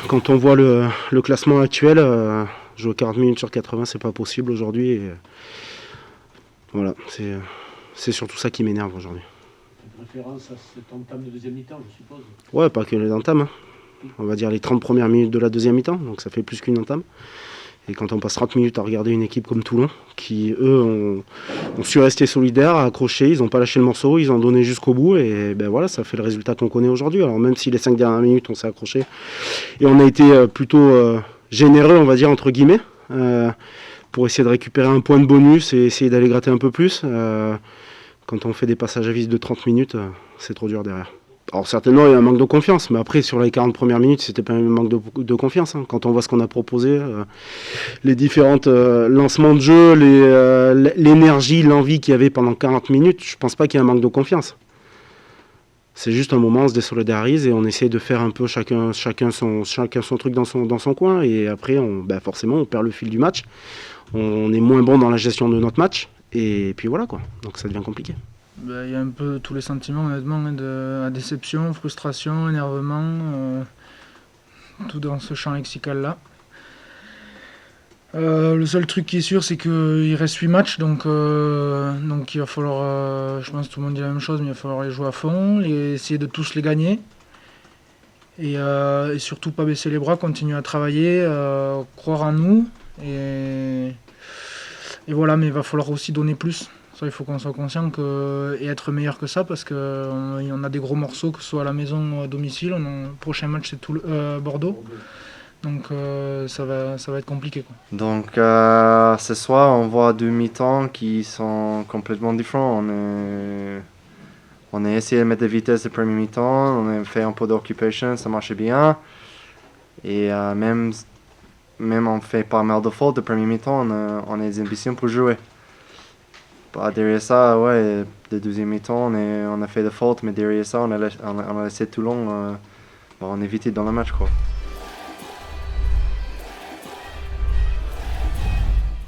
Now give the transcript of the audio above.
Quand on voit le classement actuel, jouer 40 minutes sur 80, c'est pas possible aujourd'hui. Et, voilà, c'est surtout ça qui m'énerve aujourd'hui. Référence à cette entame de deuxième mi-temps, je suppose. Ouais, pas que les entames. Hein. On va dire les 30 premières minutes de la deuxième mi-temps, donc ça fait plus qu'une entame. Et quand on passe 30 minutes à regarder une équipe comme Toulon, qui eux ont su rester solidaires, accrochés, ils n'ont pas lâché le morceau, ils ont donné jusqu'au bout, et ben voilà, ça fait le résultat qu'on connaît aujourd'hui. Alors même si les 5 dernières minutes on s'est accroché, et on a été plutôt généreux, on va dire entre guillemets, pour essayer de récupérer un point de bonus et essayer d'aller gratter un peu plus. Quand on fait des passages à vide de 30 minutes, c'est trop dur derrière. Alors certainement il y a un manque de confiance, mais après sur les 40 premières minutes c'était pas un manque de confiance. Hein. Quand on voit ce qu'on a proposé, les différents lancements de jeu, l'énergie, l'envie qu'il y avait pendant 40 minutes, je pense pas qu'il y ait un manque de confiance. C'est juste un moment, on se désolidarise et on essaie de faire un peu chacun son truc dans son coin. Et après, forcément, on perd le fil du match. On est moins bon dans la gestion de notre match. Et puis voilà, quoi. Donc ça devient compliqué. Il y a un peu tous les sentiments, honnêtement, de déception, frustration, énervement, tout dans ce champ lexical-là. Le seul truc qui est sûr, c'est qu'il reste 8 matchs, donc il va falloir, je pense que tout le monde dit la même chose, mais il va falloir les jouer à fond, essayer de tous les gagner. Et surtout pas baisser les bras, continuer à travailler, croire en nous. Et voilà, mais il va falloir aussi donner plus. Ça, il faut qu'on soit conscient et être meilleur que ça, parce qu'on a des gros morceaux, que ce soit à la maison ou à domicile. Le prochain match, c'est Bordeaux. Donc ça va être compliqué, quoi. Donc ce soir, on voit deux mi-temps qui sont complètement différents. On a essayé de mettre de vitesse le premier mi-temps, on a fait un peu d'occupation, ça marchait bien. Et même on fait pas mal de fautes le premier mi-temps, on a des ambitions pour jouer. Derrière ça, ouais, le deuxième mi-temps, on a fait des fautes, mais derrière ça, on a laissé Toulon on est vite dans le match, quoi.